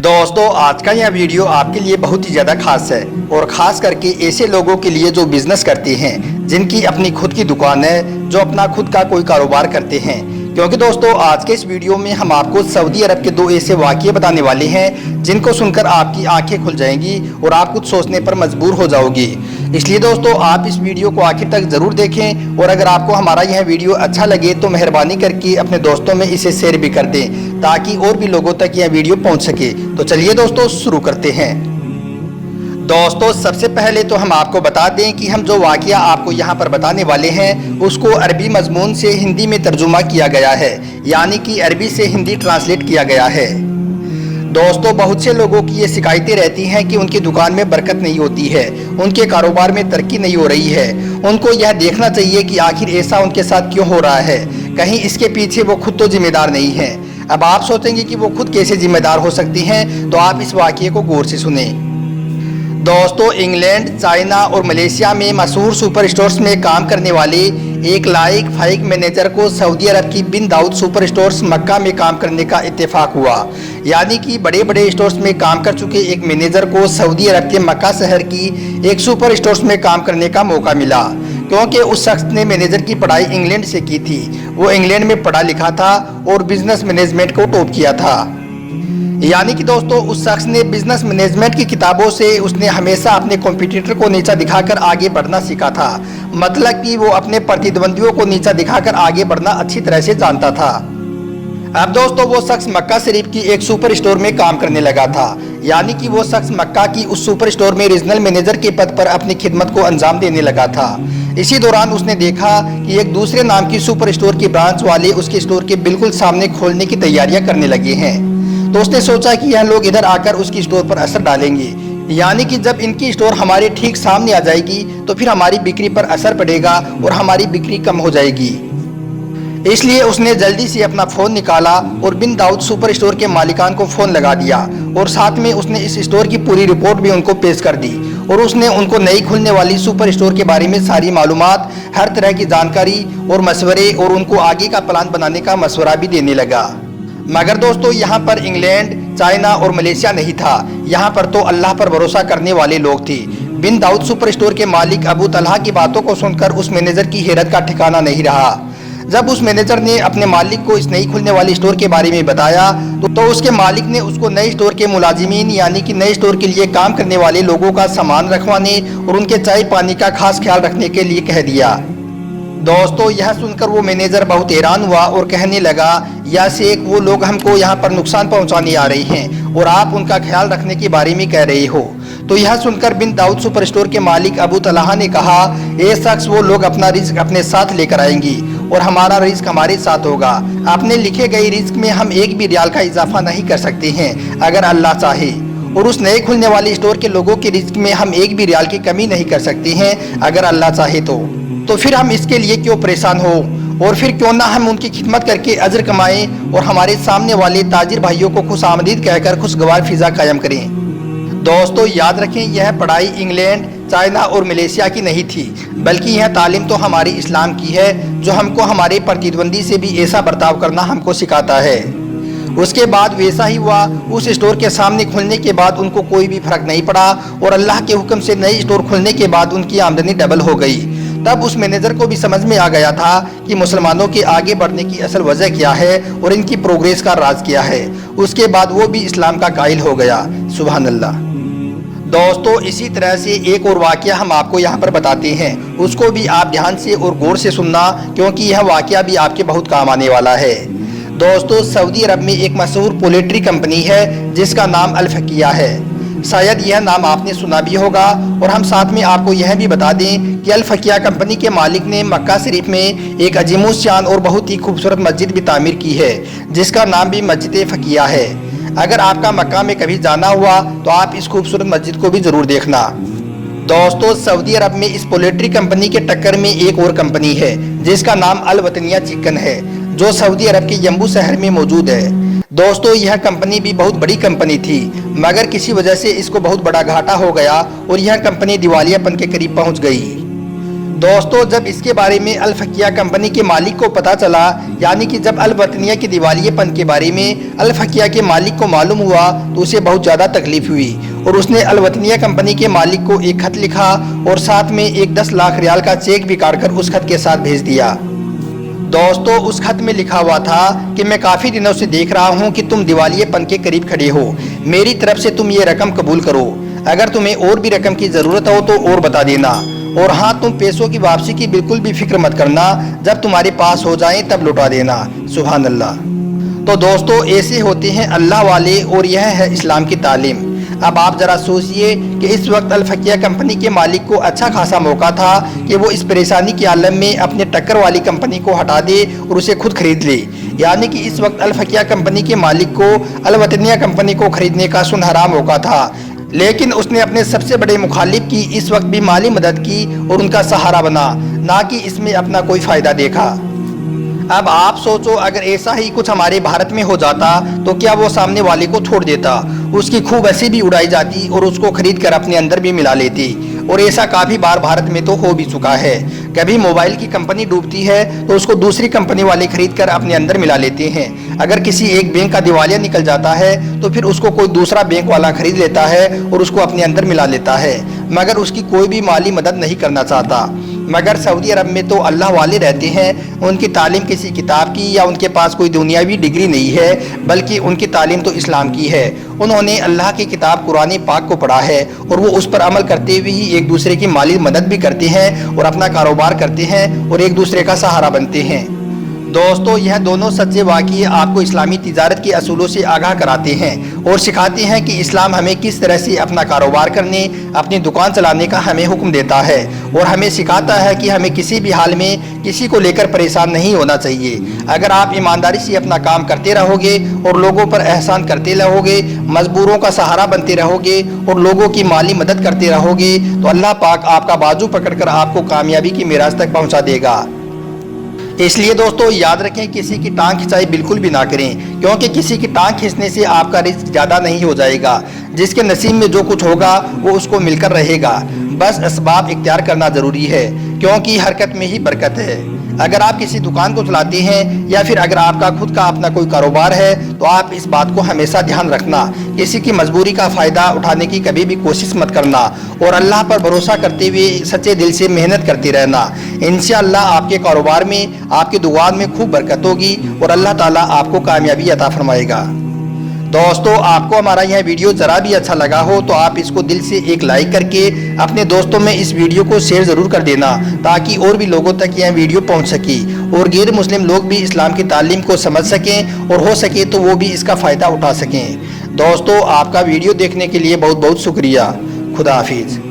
दोस्तों आज का यह वीडियो आपके लिए बहुत ही ज़्यादा खास है और ख़ास करके ऐसे लोगों के लिए जो बिजनेस करते हैं, जिनकी अपनी खुद की दुकान है, जो अपना खुद का कोई कारोबार करते हैं। क्योंकि दोस्तों आज के इस वीडियो में हम आपको सऊदी अरब के दो ऐसे वाक़ये बताने वाले हैं जिनको सुनकर आपकी आंखें खुल जाएंगी और आप कुछ सोचने पर मजबूर हो जाओगे। इसलिए दोस्तों आप इस वीडियो को आखिर तक ज़रूर देखें और अगर आपको हमारा यह वीडियो अच्छा लगे तो मेहरबानी करके अपने दोस्तों में इसे शेयर भी कर दें ताकि और भी लोगों तक यह वीडियो पहुंच सके। तो चलिए दोस्तों शुरू करते हैं। दोस्तों सबसे पहले तो हम आपको बता दें कि हम जो वाक़या आपको यहाँ पर बताने वाले हैं उसको अरबी मजमून से हिंदी में तर्जुमा किया गया है, यानी कि अरबी से हिंदी ट्रांसलेट किया गया है। दोस्तों बहुत से लोगों की ये शिकायतें रहती हैं कि उनकी दुकान में बरकत नहीं होती है, उनके कारोबार में तरक्की नहीं हो रही है। उनको यह देखना चाहिए कि आखिर ऐसा उनके साथ क्यों हो रहा है, कहीं इसके पीछे वो खुद तो जिम्मेदार नहीं है। अब आप सोचेंगे कि वो खुद कैसे जिम्मेदार हो सकती हैं, तो आप इस वाक़ये को गौर से सुने। दोस्तों इंग्लैंड, चाइना और मलेशिया में मशहूर सुपर स्टोर्स में काम करने वाले एक लाइक फाइक मैनेजर को सऊदी अरब की बिन दाऊद सुपर स्टोर्स मक्का में काम करने का इत्तेफाक हुआ। यानी कि बड़े बड़े स्टोर्स में काम कर चुके एक मैनेजर को सऊदी अरब के मक्का शहर की एक सुपर स्टोर्स में काम करने का मौका मिला, क्योंकि उस शख्स ने मैनेजर की पढ़ाई इंग्लैंड से की थी। वो इंग्लैंड में पढ़ा लिखा था और बिजनेस मैनेजमेंट को टॉप किया था। यानी कि दोस्तों उस शख्स ने बिजनेस मैनेजमेंट की किताबों से उसने हमेशा अपने कॉम्पिटिटर को नीचा दिखाकर आगे बढ़ना सीखा था। मतलब कि वो अपने प्रतिद्वंदियों को नीचा दिखाकर आगे बढ़ना अच्छी तरह से जानता था। अब दोस्तों वो शख्स मक्का शरीफ की एक सुपर स्टोर में काम करने लगा था। यानी कि वो शख्स मक्का की उस सुपर स्टोर में रीजनल मैनेजर के पद पर अपनी खिदमत को अंजाम देने लगा था। इसी दौरान उसने देखा कि एक दूसरे नाम की सुपर स्टोर की ब्रांच वाले उसके स्टोर के बिल्कुल सामने खोलने की तैयारियां करने लगे हैं। तो उसने सोचा कि यह लोग इधर आकर उसकी स्टोर पर असर डालेंगे, यानी कि जब इनकी स्टोर हमारे ठीक सामने आ जाएगी तो फिर हमारी बिक्री पर असर पड़ेगा और हमारी बिक्री कम हो जाएगी। इसलिए उसने जल्दी से अपना फ़ोन निकाला और बिन दाऊद सुपर स्टोर के मालिकान को फ़ोन लगा दिया और साथ में उसने इस स्टोर की पूरी रिपोर्ट भी उनको पेश कर दी और उसने उनको नई खुलने वाली सुपर स्टोर के बारे में सारी मालूमात, हर तरह की जानकारी और मशवरे और उनको आगे का प्लान बनाने का मशवरा भी देने लगा। मगर दोस्तों यहाँ पर इंग्लैंड, चाइना और मलेशिया नहीं था, यहाँ पर तो अल्लाह पर भरोसा करने वाले लोग थे। बिन दाऊद सुपर स्टोर के मालिक अबू तलहा की बातों को सुनकर उस मैनेजर की हैरत का ठिकाना नहीं रहा। जब उस मैनेजर ने अपने मालिक को इस नई खुलने वाली स्टोर के बारे में बताया तो उसके मालिक ने उसको नए स्टोर के मुलाजिमीन यानी कि नए स्टोर के लिए काम करने वाले लोगों का सामान रखवाने और उनके चाय पानी का खास ख्याल रखने के लिए कह दिया। दोस्तों यह सुनकर वो मैनेजर बहुत हैरान हुआ और कहने लगा, या शेख वो लोग हमको यहाँ पर नुकसान पहुँचाने आ रहे हैं और आप उनका ख्याल रखने के बारे में कह रहे हो। तो यह सुनकर बिन दाऊद सुपर स्टोर के मालिक अबू तलहा ने कहा, ए शख्स वो लोग अपना रिस्क अपने साथ लेकर आएंगी और हमारा रिस्क हमारे साथ होगा। अपने लिखे गए रिस्क में हम एक भी रियाल का इजाफा नहीं कर सकते हैं अगर अल्लाह चाहे, और उस नए खुलने वाली स्टोर के लोगों के रिस्क में हम एक भी रियाल की कमी नहीं कर सकते हैं अगर अल्लाह चाहे तो फिर हम इसके लिए क्यों परेशान हो, और फिर क्यों ना हम उनकी खिदमत करके अजर कमाएं और हमारे सामने वाले ताजिर भाइयों को खुश आमदीद कहकर खुशगवार फिजा कायम करें। दोस्तों याद रखें यह पढ़ाई इंग्लैंड, चाइना और मलेशिया की नहीं थी, बल्कि यह तालीम तो हमारी इस्लाम की है, जो हमको हमारे प्रतिद्वंदी से भी ऐसा बर्ताव करना हमको सिखाता है। उसके बाद वैसा ही हुआ। उस स्टोर के सामने खुलने के बाद उनको कोई भी फर्क नहीं पड़ा और अल्लाह के हुक्म से नई स्टोर खुलने के बाद उनकी आमदनी डबल हो गई। तब उस मैनेजर को भी समझ में आ गया था कि मुसलमानों के आगे बढ़ने की असल वजह क्या है और इनकी प्रोग्रेस का राज क्या है। उसके बाद वो भी इस्लाम का कायल हो गया। सुभान अल्लाह। दोस्तों इसी तरह से एक और वाक़या हम आपको यहाँ पर बताते हैं, उसको भी आप ध्यान से और गौर से सुनना, क्योंकि यह वाक़या भी आपके बहुत काम आने वाला है। दोस्तों सऊदी अरब में एक मशहूर पोल्ट्री कंपनी है जिसका नाम अल फकिया है। शायद यह नाम आपने सुना भी होगा। और हम साथ में आपको यह भी बता दें कि अल फकिया कंपनी के मालिक ने मक्का शरीफ में एक अजीमुशान और बहुत ही खूबसूरत मस्जिद भी तामीर की है, जिसका नाम भी मस्जिद फकिया है। अगर आपका मक्का में कभी जाना हुआ तो आप इस खूबसूरत मस्जिद को भी ज़रूर देखना। दोस्तों सऊदी अरब में इस पोल्ट्री कंपनी के टक्कर में एक और कंपनी है जिसका नाम अल वतनिया चिकन है, जो सऊदी अरब के यम्बू शहर में मौजूद है। दोस्तों यह कंपनी भी बहुत बड़ी कंपनी थी, मगर किसी वजह से इसको बहुत बड़ा घाटा हो गया और यह कंपनी दिवालियापन के करीब पहुंच गई। दोस्तों जब इसके बारे में अल फकिया कंपनी के मालिक को पता चला, यानी कि जब अल वतनिया के दिवालियेपन के बारे में अल फकिया के मालिक को मालूम हुआ तो उसे बहुत ज़्यादा तकलीफ हुई और उसने अल वतनिया कंपनी के मालिक को एक खत लिखा और साथ में एक 10 लाख रियाल का चेक भी काटकर उस खत के साथ भेज दिया। दोस्तों उस खत में लिखा हुआ था कि मैं काफ़ी दिनों से देख रहा हूँ कि तुम दिवालियेपन के करीब खड़े हो, मेरी तरफ से तुम ये रकम कबूल करो, अगर तुम्हें और भी रकम की ज़रूरत हो तो और बता देना, और हाँ तुम पैसों की वापसी की बिल्कुल भी फिक्र मत करना, जब तुम्हारे पास हो जाएं तब लौटा देना। सुभान अल्लाह। तो दोस्तों ऐसे होते हैं अल्लाह वाले और यह है इस्लाम की तालीम। अब आप ज़रा सोचिए कि इस वक्त अल फकिया कंपनी के मालिक को अच्छा खासा मौका था कि वो इस परेशानी के आलम में अपने टक्कर वाली कंपनी को हटा दे और उसे खुद खरीद ले, यानी कि इस वक्त अल फकिया कंपनी के मालिक को अल वतनिया कंपनी को खरीदने का सुनहरा मौका था, लेकिन उसने अपने सबसे बड़े मुखालिफ की इस वक्त भी माली मदद की और उनका सहारा बना, ना कि इसमें अपना कोई फ़ायदा देखा। अब आप सोचो अगर ऐसा ही कुछ हमारे भारत में हो जाता तो क्या वो सामने वाले को छोड़ देता, उसकी खूब हंसी भी उड़ाई जाती और उसको खरीद कर अपने अंदर भी मिला लेती, और ऐसा काफ़ी बार भारत में तो हो भी चुका है। कभी मोबाइल की कंपनी डूबती है तो उसको दूसरी कंपनी वाले खरीद कर अपने अंदर मिला लेते हैं। अगर किसी एक बैंक का दिवालिया निकल जाता है तो फिर उसको कोई दूसरा बैंक वाला खरीद लेता है और उसको अपने अंदर मिला लेता है, मगर उसकी कोई भी माली मदद नहीं करना चाहता। मगर सऊदी अरब में तो अल्लाह वाले रहते हैं, उनकी तालीम किसी किताब की या उनके पास कोई दुनियावी डिग्री नहीं है, बल्कि उनकी तालीम तो इस्लाम की है। उन्होंने अल्लाह की किताब कुरान पाक को पढ़ा है और वो उस पर अमल करते हुए ही एक दूसरे की माली मदद भी करते हैं और अपना कारोबार करते हैं और एक दूसरे का सहारा बनते हैं। दोस्तों यह दोनों सच्चे वाक़ये आपको इस्लामी तिजारत के असूलों से आगाह कराते हैं और सिखाते हैं कि इस्लाम हमें किस तरह से अपना कारोबार करने, अपनी दुकान चलाने का हमें हुक्म देता है, और हमें सिखाता है कि हमें किसी भी हाल में किसी को लेकर परेशान नहीं होना चाहिए। अगर आप ईमानदारी से अपना काम करते रहोगे और लोगों पर एहसान करते रहोगे, मजबूरों का सहारा बनते रहोगे और लोगों की माली मदद करते रहोगे, तो अल्लाह पाक आपका बाजू पकड़कर आपको कामयाबी की मिराज तक पहुँचा देगा। इसलिए दोस्तों याद रखें, किसी की टांग खिंचाई बिल्कुल भी ना करें, क्योंकि किसी की टांग खींचने से आपका रिस्क ज़्यादा नहीं हो जाएगा। जिसके नसीब में जो कुछ होगा वो उसको मिलकर रहेगा। बस असबाब इख्तियार करना ज़रूरी है, क्योंकि हरकत में ही बरकत है। अगर आप किसी दुकान को चलाते हैं या फिर अगर आपका खुद का अपना कोई कारोबार है तो आप इस बात को हमेशा ध्यान रखना, किसी की मजबूरी का फ़ायदा उठाने की कभी भी कोशिश मत करना और अल्लाह पर भरोसा करते हुए सच्चे दिल से मेहनत करते रहना। इंशाअल्लाह आपके कारोबार में, आपकी दुकान में खूब बरकत होगी और अल्लाह ताला आपको कामयाबी अता फरमाएगा। दोस्तों आपको हमारा यह वीडियो ज़रा भी अच्छा लगा हो तो आप इसको दिल से एक लाइक करके अपने दोस्तों में इस वीडियो को शेयर ज़रूर कर देना, ताकि और भी लोगों तक यह वीडियो पहुंच सके और गैर मुस्लिम लोग भी इस्लाम की तालीम को समझ सकें और हो सके तो वो भी इसका फ़ायदा उठा सकें। दोस्तों आपका वीडियो देखने के लिए बहुत बहुत शुक्रिया। खुदा हाफिज़।